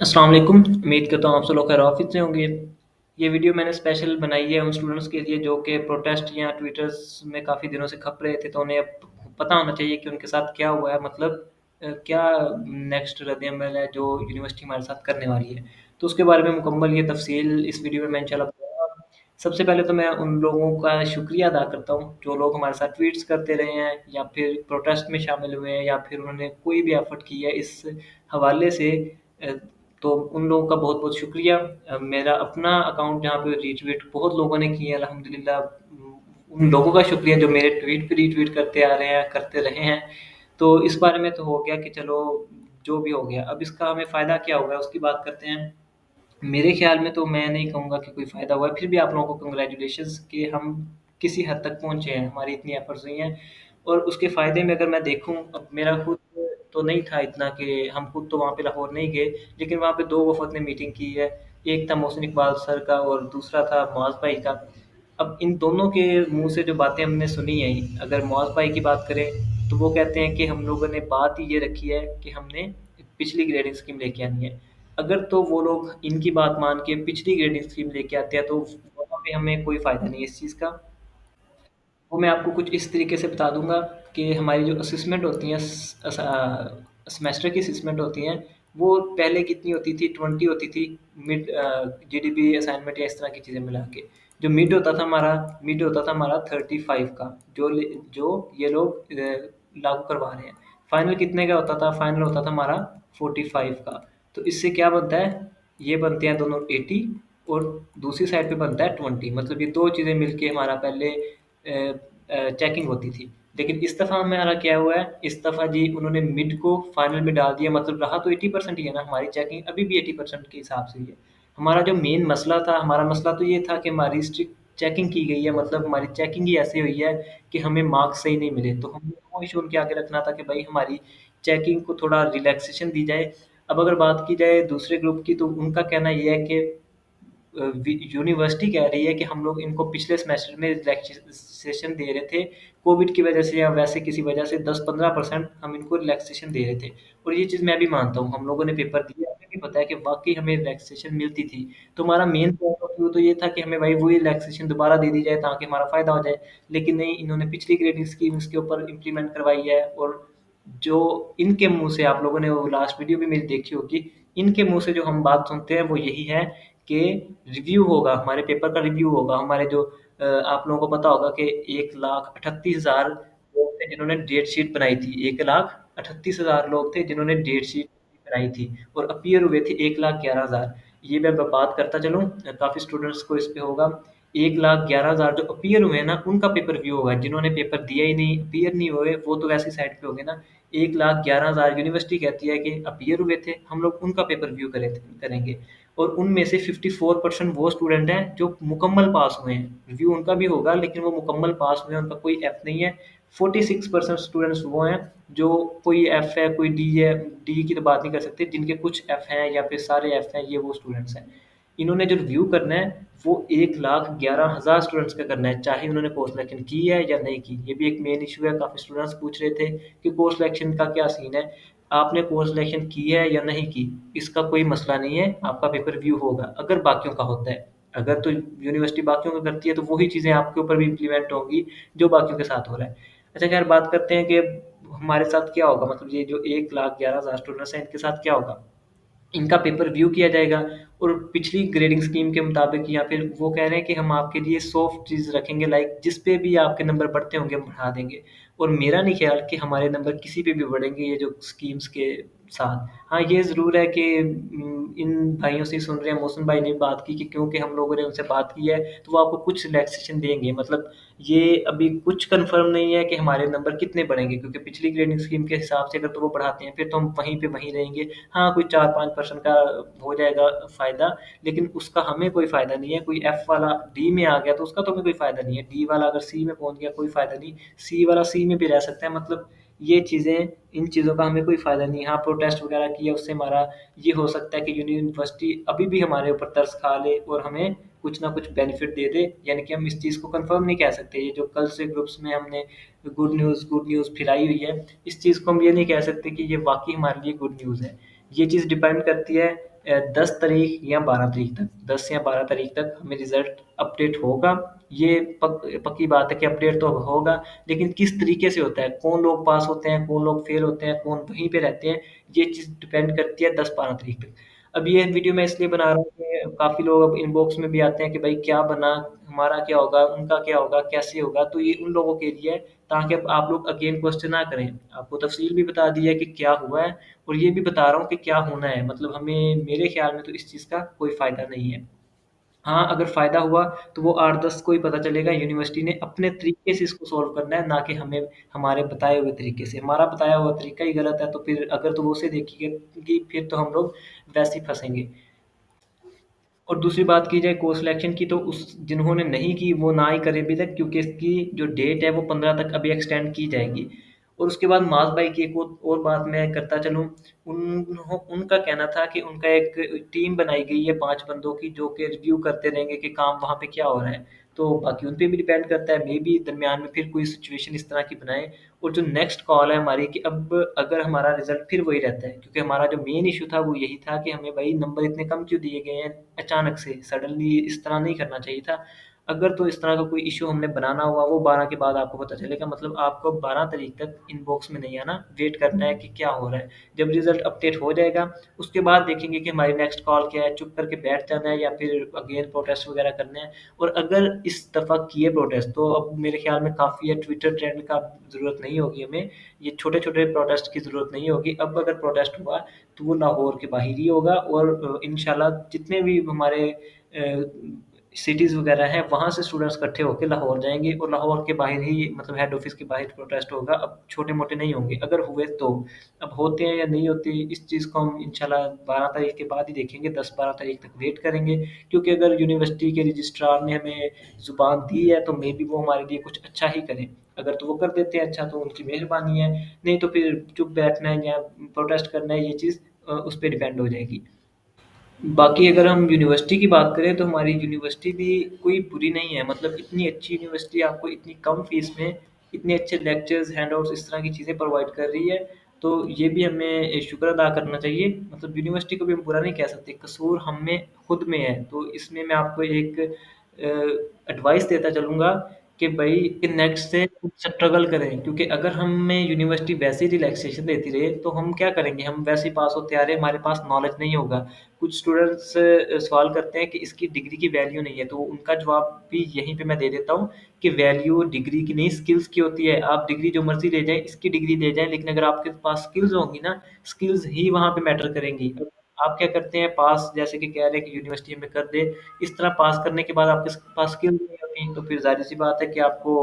अस्सलाम वालेकुम। उम्मीद करता हूँ आप सब लोग खैरियत से होंगे। ये वीडियो मैंने स्पेशल बनाई है उन स्टूडेंट्स के लिए जो कि प्रोटेस्ट या ट्विटर्स में काफ़ी दिनों से खप रहे थे, तो उन्हें अब पता होना चाहिए कि उनके साथ क्या हुआ है, मतलब क्या नेक्स्ट रद्द-ए-अमल है जो यूनिवर्सिटी हमारे साथ करने वाली है। तो उसके बारे में मुकम्मल ये तफ़सील इस वीडियो में मैं इंशाल्लाह बताऊँगा। सबसे पहले तो मैं उन लोगों का शुक्रिया अदा करता हूँ, जो लोग हमारे साथ ट्वीट्स करते रहे हैं या फिर प्रोटेस्ट में शामिल हुए हैं या फिर उन्होंने कोई भी एफ़र्ट की है इस हवाले से। अ, तो उन लोगों का बहुत-बहुत शुक्रिया। मेरा अपना अकाउंट जहाँ पे रीट्वीट बहुत लोगों ने किए हैं अल्हम्दुलिल्लाह। उन लोगों का शुक्रिया जो मेरे ट्वीट पे रीट्वीट करते आ रहे हैं, करते रहे हैं। तो इस बारे में तो हो गया कि चलो जो भी हो गया, अब इसका हमें फ़ायदा क्या होगा उसकी बात करते हैं। मेरे ख़्याल में तो मैं नहीं कहूँगा कि कोई फ़ायदा हुआ है, फिर भी आप लोगों को कांग्रेचुलेशंस कि हम किसी हद तक पहुँचे हैं, हमारी इतनी एफ़र्ट्स हुई हैं। और उसके फ़ायदे में अगर मैं देखूँ, अब मेरा खुद तो नहीं था इतना कि हम खुद तो वहाँ पे लाहौर नहीं गए, लेकिन वहाँ पे 2 वफ़द ने मीटिंग की है। एक था मोहसिन इकबाल सर का और दूसरा था मुआज़ भाई का। अब इन दोनों के मुँह से जो बातें हमने सुनी हैं, अगर मुआज़ भाई की बात करें, तो वो कहते हैं कि हम लोगों ने बात ही ये रखी है कि हमने पिछली ग्रेडिंग स्कीम लेके आनी है। अगर तो वो लोग इनकी बात मान के पिछली ग्रेडिंग स्कीम लेके आते हैं, तो वहाँ पे हमें कोई फ़ायदा नहीं है इस चीज़ का। वो मैं आपको कुछ इस तरीके से बता दूँगा कि हमारी जो असेसमेंट होती हैं सेमेस्टर की असेसमेंट होती हैं, वो पहले कितनी होती थी, 20 होती थी मिड जीडीपी असाइनमेंट या इस तरह की चीज़ें मिला के। जो मिड होता था हमारा 35 का, जो ये लोग लागू करवा रहे हैं। फाइनल कितने का होता था? फाइनल होता था हमारा 45 का। तो इससे क्या बनता है? ये बनते हैं दोनों 80 और दूसरी साइड पे बनता है 20, मतलब ये 2 चीज़ें मिलके हमारा पहले चेकिंग होती थी। लेकिन इस दफ़ा हमारा क्या हुआ है, इस दफ़ा जी उन्होंने मिड को फाइनल में डाल दिया, मतलब रहा तो 80% ही है ना, हमारी चेकिंग अभी भी 80% के हिसाब से ही है। हमारा जो मेन मसला था, हमारा मसला तो ये था कि हमारी स्ट्रिक्ट चेकिंग की गई है, मतलब हमारी चेकिंग ही ऐसी हुई है कि हमें मार्क्स सही नहीं मिले। तो हमने वो इश्यू उनके आगे रखना था कि भाई हमारी चेकिंग को थोड़ा रिलैक्सेशन दी जाए। अब अगर बात की जाए दूसरे ग्रुप की, तो उनका कहना ये है कि यूनिवर्सिटी कह रही है कि हम लोग इनको पिछले सेमेस्टर में रिलैक्सेशन दे रहे थे, कोविड की वजह से या वैसे किसी वजह से 10-15% हम इनको रिलैक्सेशन दे रहे थे। और ये चीज़ मैं भी मानता हूँ, हम लोगों ने पेपर दिए, हमें भी पता है कि वाक़ई हमें रिलैक्सेशन मिलती थी। तो हमारा मेन पॉइंट ऑफ व्यू तो ये था कि हमें भाई वही रिलैक्सेशन दोबारा दे दी जाए ताकि हमारा फ़ायदा हो जाए। लेकिन नहीं, इन्होंने पिछली ग्रेडिंग स्कीम इसके ऊपर इम्प्लीमेंट करवाई है। और जो इनके मुँह से, आप लोगों ने वो लास्ट वीडियो भी मेरी देखी होगी, इनके मुँह से जो हम बात सुनते हैं वो यही है कि रिव्यू होगा, हमारे पेपर का रिव्यू होगा। हमारे जो आप लोगों को पता होगा कि 1,38,000 लोग थे जिन्होंने डेट शीट बनाई थी। 1,38,000 लोग थे जिन्होंने डेट शीट बनाई थी और अपीयर हुए थे 1,11,000। ये मैं ब बात करता चलूँ, काफ़ी स्टूडेंट्स को इस पे होगा। 1,11,000 जो अपीयर हुए हैं ना, उनका पेपर रिव्यू होगा। जिन्होंने पेपर दिया ही नहीं, अपीयर नहीं हुए, वो तो वैसे ही साइड पे हो गए ना। 1,11,000 यूनिवर्सिटी कहती है कि अपीयर हुए थे, हम लोग उनका पेपर रिव्यू करेंगे। और उनमें से 54% वो स्टूडेंट हैं जो मुकम्मल पास हुए हैं। रिव्यू उनका भी होगा लेकिन वो मुकम्मल पास हुए हैं, उनका कोई एफ नहीं है। 46% स्टूडेंट्स वो हैं जो कोई एफ है, कोई डी है। डी की तो बात नहीं कर सकते, जिनके कुछ एफ हैं या फिर सारे एफ हैं, ये वो स्टूडेंट्स हैं। इन्होंने जो रिव्यू करना है वो 1,11,000 स्टूडेंट्स का करना है, चाहे उन्होंने कोर्स सिलेक्शन की है या नहीं की। ये भी एक मेन इशू है, काफ़ी स्टूडेंट्स पूछ रहे थे कि कोर्स सिलेक्शन का क्या सीन है। आपने कोर्स सिलेक्शन की है या नहीं की, इसका कोई मसला नहीं है, आपका पेपर रिव्यू होगा, अगर बाकियों का होता है। अगर तो यूनिवर्सिटी बाकियों का करती है, तो वही चीज़ें आपके ऊपर भी इम्प्लीमेंट होंगी, जो बाकियों के साथ हो रहा है। अच्छा ख़ैर, बात करते हैं कि हमारे साथ क्या होगा, मतलब ये जो 1,11,000 स्टूडेंट्स हैं, इनके साथ क्या होगा? इनका पेपर रिव्यू किया जाएगा और पिछली ग्रेडिंग स्कीम के मुताबिक या फिर वो कह रहे हैं कि हम आपके लिए सॉफ्ट चीज़ रखेंगे, लाइक जिस पे भी आपके नंबर बढ़ते होंगे हम बढ़ा देंगे। और मेरा नहीं ख्याल कि हमारे नंबर किसी पे भी बढ़ेंगे ये जो स्कीम्स के साथ। हाँ, ये ज़रूर है कि इन भाइयों से सुन रहे हैं, मौसम भाई ने बात की कि क्योंकि हम लोगों ने उनसे बात की है, तो वो आपको कुछ रिलैक्सेशन देंगे। मतलब ये अभी कुछ कन्फर्म नहीं है कि हमारे नंबर कितने बढ़ेंगे, क्योंकि पिछली ग्रेडिंग स्कीम के हिसाब से अगर तो वो बढ़ाते हैं, फिर तो हम वहीं पे वहीं रहेंगे। हाँ, कोई 4-5% का हो जाएगा फ़ायदा, लेकिन उसका हमें कोई फ़ायदा नहीं है। कोई एफ वाला डी में आ गया तो उसका तो हमें कोई फ़ायदा नहीं है। डी वाला अगर सी में पहुँच गया, कोई फ़ायदा नहीं। सी वाला सी में भी रह सकता है। मतलब ये चीज़ें, इन चीज़ों का हमें कोई फ़ायदा नहीं है। हाँ, प्रोटेस्ट वगैरह किया, उससे हमारा ये हो सकता है कि यूनिवर्सिटी अभी भी हमारे ऊपर तरस खा ले और हमें कुछ ना कुछ बेनिफिट दे दे। यानी कि हम इस चीज़ को कंफर्म नहीं कह सकते। ये जो कल से ग्रुप्स में हमने गुड न्यूज़ फैलाई हुई है, इस चीज़ को हम ये नहीं कह सकते कि ये वाक़ई हमारे लिए गुड न्यूज़ है। ये चीज़ डिपेंड करती है 10 तारीख या 12 तारीख तक, 10 या 12 तारीख तक हमें रिज़ल्ट अपडेट होगा। ये पक्की बात है कि अपडेट तो होगा, लेकिन किस तरीके से होता है, कौन लोग पास होते हैं, कौन लोग फेल होते हैं, कौन वहीं पे रहते हैं, ये चीज़ डिपेंड करती है 10-12 तारीख तक। अब ये वीडियो मैं इसलिए बना रहा हूँ कि काफ़ी लोग अब इनबॉक्स में भी आते हैं कि भाई क्या बना, हमारा क्या होगा, उनका क्या होगा, कैसे होगा, तो ये उन लोगों के लिए है, ताकि अब आप लोग अगेन क्वेश्चन ना करें। आपको तफसील भी बता दी है कि क्या हुआ है, और ये भी बता रहा हूँ कि क्या होना है, मतलब हमें मेरे ख्याल में तो इस चीज़ का कोई फ़ायदा नहीं है। हाँ, अगर फ़ायदा हुआ तो वो 8-10 को ही पता चलेगा, यूनिवर्सिटी ने अपने तरीके से इसको सॉल्व करना है, ना कि हमें हमारे बताए हुए तरीके से। हमारा बताया हुआ तरीका ही गलत है, तो फिर अगर तो वो उसे देखेंगे फिर तो हम लोग वैसे ही फँसेंगे। और दूसरी बात की जाए कोर्स सिलेक्शन की, तो उस जिन्होंने नहीं की वो ना ही करें अभी तक, क्योंकि इसकी जो डेट है वो 15 तक अभी एक्सटेंड की जाएगी। और उसके बाद मास भाई की एक और बात मैं करता चलूँ, उनका कहना था कि उनका एक टीम बनाई गई है 5 बंदों की, जो कि रिव्यू करते रहेंगे कि काम वहाँ पे क्या हो रहा है। तो बाकी उन पे भी डिपेंड करता है, मे बी दरमियान में फिर कोई सिचुएशन इस तरह की बनाए। और जो नेक्स्ट कॉल है हमारी कि अब अगर हमारा रिजल्ट फिर वही रहता है, क्योंकि हमारा जो मेन इशू था वो यही था कि हमें भाई नंबर इतने कम क्यों दिए गए हैं अचानक से, सडनली इस तरह नहीं करना चाहिए था। अगर तो इस तरह का कोई इशू हमने बनाना हुआ वो 12 के बाद आपको पता चलेगा, मतलब आपको 12 तारीख तक इनबॉक्स में नहीं आना, वेट करना है कि क्या हो रहा है। जब रिजल्ट अपडेट हो जाएगा उसके बाद देखेंगे कि हमारी नेक्स्ट कॉल क्या है, चुप करके बैठ जाना है या फिर अगेन प्रोटेस्ट वगैरह करना है। और अगर इस दफ़ा किए प्रोटेस्ट तो अब मेरे ख्याल में काफ़ी है, ट्विटर ट्रेंड का ज़रूरत नहीं होगी हमें, ये छोटे-छोटे प्रोटेस्ट की ज़रूरत नहीं होगी। अब अगर प्रोटेस्ट हुआ तो वो लाहौर के बाहर ही होगा, और इंशाल्लाह जितने भी हमारे सिटीज़ वगैरह हैं वहाँ से स्टूडेंट्स इकट्ठे होके लाहौर जाएँगे, और लाहौर के बाहर ही मतलब हेड ऑफ़िस के बाहर प्रोटेस्ट होगा। अब छोटे-मोटे नहीं होंगे, अगर हुए तो। अब होते हैं या नहीं होते इस चीज़ को हम इंशाल्लाह 12 तारीख के बाद ही देखेंगे, 10-12 तारीख तक वेट करेंगे। क्योंकि अगर यूनिवर्सिटी के रजिस्ट्रार ने हमें ज़ुबान दी है तो मेबी वो हमारे लिए कुछ अच्छा ही करें। अगर तो वो कर देते हैं अच्छा तो उनकी मेहरबानी है, नहीं तो फिर चुप बैठना है या प्रोटेस्ट करना है, ये चीज़ उस पे डिपेंड हो जाएगी। बाकी अगर हम यूनिवर्सिटी की बात करें तो हमारी यूनिवर्सिटी भी कोई बुरी नहीं है, मतलब इतनी अच्छी यूनिवर्सिटी आपको इतनी कम फीस में इतने अच्छे लेक्चर्स, हैंडआउट्स इस तरह की चीज़ें प्रोवाइड कर रही है। तो ये भी हमें शुक्र अदा करना चाहिए, मतलब यूनिवर्सिटी को भी हम बुरा नहीं कह सकते, कसूर हम में खुद में है। तो इसमें मैं आपको एक एडवाइस देता चलूँगा कि भाई कि नेक्स्ट से कुछ स्ट्रगल करें, क्योंकि अगर हमें यूनिवर्सिटी वैसे ही रिलैक्सेशन देती रहे तो हम क्या करेंगे, हम वैसे ही पास होते आ रहे हैं, हमारे पास नॉलेज नहीं होगा। कुछ स्टूडेंट्स सवाल करते हैं कि इसकी डिग्री की वैल्यू नहीं है, तो उनका जवाब भी यहीं पे मैं दे देता हूँ कि वैल्यू डिग्री की नहीं स्किल्स की होती है। आप डिग्री जो मर्ज़ी ले जाएँ, इसकी डिग्री ले जाएँ, लेकिन अगर आपके पास स्किल्स होंगी ना, स्किल्स ही वहाँ पे मैटर करेंगी। आप क्या करते हैं पास, जैसे कि कह रहे हैं कि यूनिवर्सिटी हमें कर दे, इस तरह पास करने के बाद आपके पास स्किल्स नहीं होती, तो फिर ज़ाहिर-सी बात है कि आपको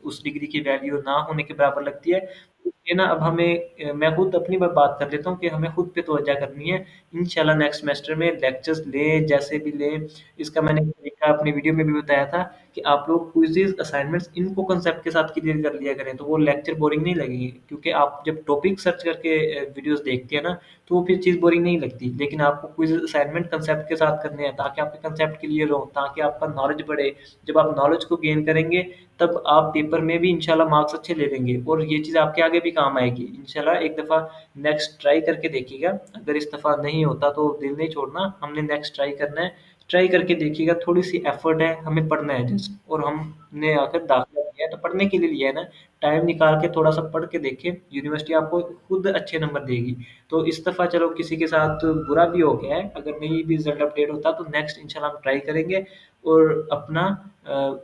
उस डिग्री की वैल्यू ना होने के बराबर लगती है। इसलिए ना अब हमें मैं खुद अपनी बात कर लेता हूँ कि हमें खुद पे तवज्जो करनी है। इंशाल्लाह नेक्स्ट सेमेस्टर में लेक्चर्स लें, जैसे भी लें, इसका मैंने तरीका अपनी वीडियो में भी बताया था कि आप लोग क्विज़ेज़, असाइनमेंट्स इनको कांसेप्ट के साथ क्लियर कर लिया करें, तो वो लेक्चर बोरिंग नहीं लगेंगे। क्योंकि आप जब टॉपिक सर्च करके वीडियोज़ देखते हैं ना, तो वो फिर चीज़ बोरिंग नहीं लगती। लेकिन आपको क्विज़ असाइनमेंट कांसेप्ट के साथ करने हैं, ताकि आपके कांसेप्ट क्लियर हो, ताकि आपका नॉलेज बढ़े। जब आप नॉलेज को गेन करेंगे, तब आप पेपर में भी इंशाल्लाह मार्क्स अच्छे ले लेंगे, और ये चीज़ आपके आगे भी काम आएगी। इंशाल्लाह एक दफ़ा नेक्स्ट ट्राई करके देखिएगा, अगर इस दफ़ा नहीं होता तो दिल नहीं छोड़ना, हमने नेक्स्ट ट्राई करना है। ट्राई करके देखिएगा, थोड़ी-सी एफ़र्ट है, हमें पढ़ना है जस्ट, और हमने आकर दाखिला लिया है, तो पढ़ने के लिए लिया है ना, टाइम निकाल के थोड़ा-सा पढ़ के देखें, यूनिवर्सिटी आपको खुद अच्छे नंबर देगी। तो इस दफ़ा चलो किसी के साथ बुरा भी हो गया है, अगर नहीं भी रिज़ल्ट अपडेट होता तो नेक्स्ट इंशाल्लाह हम ट्राई करेंगे, और अपना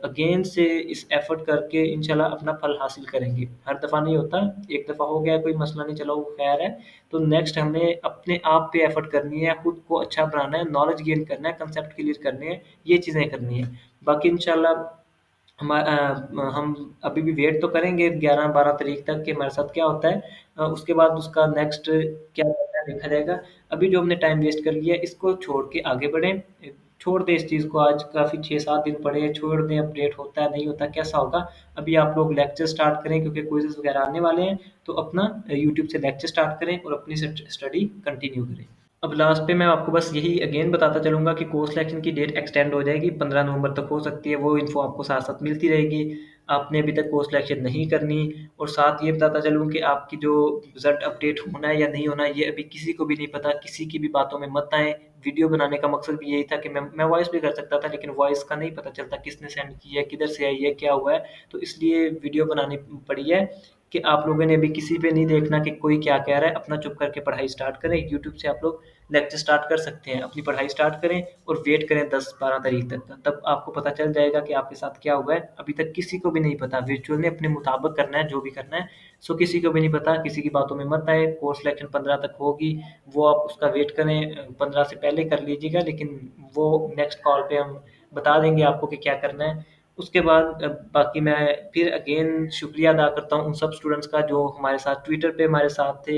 अगेन से इस एफ़र्ट करके इंशाल्लाह अपना फल हासिल करेंगे। हर दफ़ा नहीं होता, एक दफ़ा हो गया कोई मसला नहीं, चलो वो ख़ैर है। तो नेक्स्ट हमें अपने आप पे एफ़र्ट करनी है, खुद को अच्छा बनाना है, नॉलेज गेन करना है, कांसेप्ट क्लियर करने हैं, ये चीज़ें करनी है। बाकी इंशाल्लाह हम अभी भी वेट तो करेंगे 11-12 तारीख तक कि हमारे साथ क्या होता है। उसके बाद उसका नेक्स्ट क्या करना है देखा जाएगा। अभी जो हमने टाइम वेस्ट कर लिया है इसको छोड़ के आगे बढ़ें। छोड़ दें इस चीज़ को, आज काफ़ी 6-7 दिन पड़े हैं, छोड़ दें, अपडेट होता है, नहीं होता, कैसा होगा। अभी आप लोग लेक्चर स्टार्ट करें, क्योंकि क्विज़ेज़ वगैरह आने वाले हैं, तो अपना यूट्यूब से लेक्चर स्टार्ट करें और अपनी स्टडी कंटिन्यू करें। अब लास्ट पे मैं आपको बस यही अगेन बताता चलूँगा कि कोर्स सिलेक्शन की डेट एक्सटेंड हो जाएगी, 15 नवंबर तक हो सकती है, वो इन्फो आपको साथ-साथ मिलती रहेगी। आपने अभी तक कोर्स सिलेक्शन नहीं करनी, और साथ ये बताता चलूँ कि आपकी जो रिज़ल्ट अपडेट होना है या नहीं होना है, ये अभी किसी को भी नहीं पता, किसी की भी बातों में मत आएँ। वीडियो बनाने का मकसद भी यही था कि मैं वॉइस भी कर सकता था, लेकिन वॉइस का नहीं पता चलता किसने सेंड की है, किधर से आई है, क्या हुआ है। तो इसलिए वीडियो बनानी पड़ी है कि आप लोगों ने अभी किसी पे नहीं देखना कि कोई क्या कह रहा है, अपना चुप करके पढ़ाई स्टार्ट करें। यूट्यूब से आप लोग लेक्चर स्टार्ट कर सकते हैं, अपनी पढ़ाई स्टार्ट करें और वेट करें 10-12 तारीख तक का, तब आपको पता चल जाएगा कि आपके साथ क्या हुआ है। अभी तक किसी को भी नहीं पता, वर्चुअल ने अपने मुताबिक करना है जो भी करना है। सो किसी को भी नहीं पता, किसी की बातों में मत आए। कोर्स सिलेक्शन 15 तक होगी, वो आप उसका वेट करें, 15 से पहले कर लीजिएगा, लेकिन वो नेक्स्ट कॉल पे हम बता देंगे आपको कि क्या करना है। उसके बाद बाकी मैं फिर अगेन शुक्रिया अदा करता हूँ उन सब स्टूडेंट्स का जो हमारे साथ ट्विटर पे हमारे साथ थे।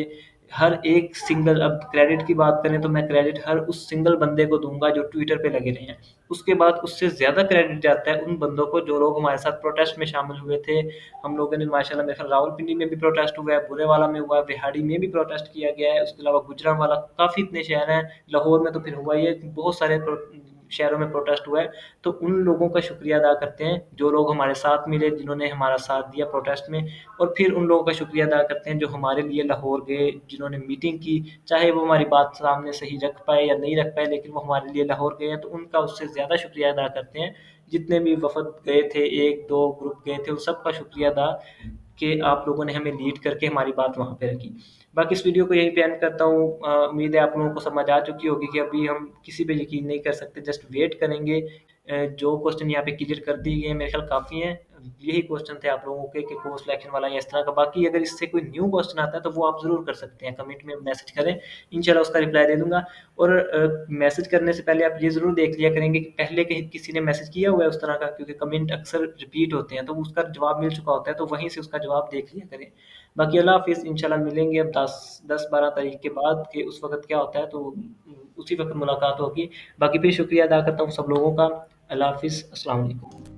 हर एक सिंगल, अब क्रेडिट की बात करें तो मैं क्रेडिट हर उस सिंगल बंदे को दूंगा जो ट्विटर पे लगे रहे हैं। उसके बाद उससे ज़्यादा क्रेडिट जाता है उन बंदों को जो लोग हमारे साथ प्रोटेस्ट में शामिल हुए थे। हम लोगों ने माशाल्लाह, मेरे ख्याल रावलपिंडी में भी प्रोटेस्ट हुआ है, बुरेवाला में हुआ है, बिहाड़ी में भी प्रोटेस्ट किया गया है, उसके अलावा गुजरांवाला, काफ़ी इतने शहर हैं, लाहौर में तो फिर हुआ ही है, बहुत सारे शहरों में प्रोटेस्ट हुआ है। तो उन लोगों का शुक्रिया अदा करते हैं जो लोग हमारे साथ मिले, जिन्होंने हमारा साथ दिया प्रोटेस्ट में। और फिर उन लोगों का शुक्रिया अदा करते हैं जो हमारे लिए लाहौर गए, जिन्होंने मीटिंग की, चाहे वो हमारी बात सामने सही रख पाए या नहीं रख पाए, लेकिन वो हमारे लिए लाहौर गए हैं, तो उनका उससे ज़्यादा शुक्रिया अदा करते हैं। जितने भी वफ़द गए थे, 1-2 ग्रुप गए थे, उन सबका शुक्रिया अदा कि आप लोगों ने हमें लीड करके हमारी बात वहाँ पे रखी। बाकी इस वीडियो को यहीं पे एंड करता हूँ। उम्मीद है आप लोगों को समझ आ चुकी होगी कि अभी हम किसी पे यकीन नहीं कर सकते, जस्ट वेट करेंगे। जो क्वेश्चन यहाँ पे क्लियर कर दिए गए हैं मेरे ख्याल काफ़ी हैं। यही क्वेश्चन थे आप लोगों के कि कोर्स सिलेक्शन वाला या इस तरह का। बाकी अगर इससे कोई न्यू क्वेश्चन आता है तो वो आप ज़रूर कर सकते हैं, कमेंट में मैसेज करें, इंशाल्लाह उसका रिप्लाई दे दूँगा। और मैसेज करने से पहले आप ये ज़रूर देख लिया करेंगे कि पहले कहीं किसी ने मैसेज किया हुआ है उस तरह का, क्योंकि कमेंट अक्सर रिपीट होते हैं, तो उसका जवाब मिल चुका होता है, तो वहीं से उसका जवाब देख लिया करें। बाकी अल्लाह हाफ़िज़, इंशाल्लाह मिलेंगे अब 10-12 तारीख के बाद कि उस वक़्त क्या होता है, तो उसी वक़्त मुलाकात होगी। बाकी फिर शुक्रिया अदा करता हूँ सब लोगों का। अल्लाह हाफ़िज़, अस्सलाम वालेकुम।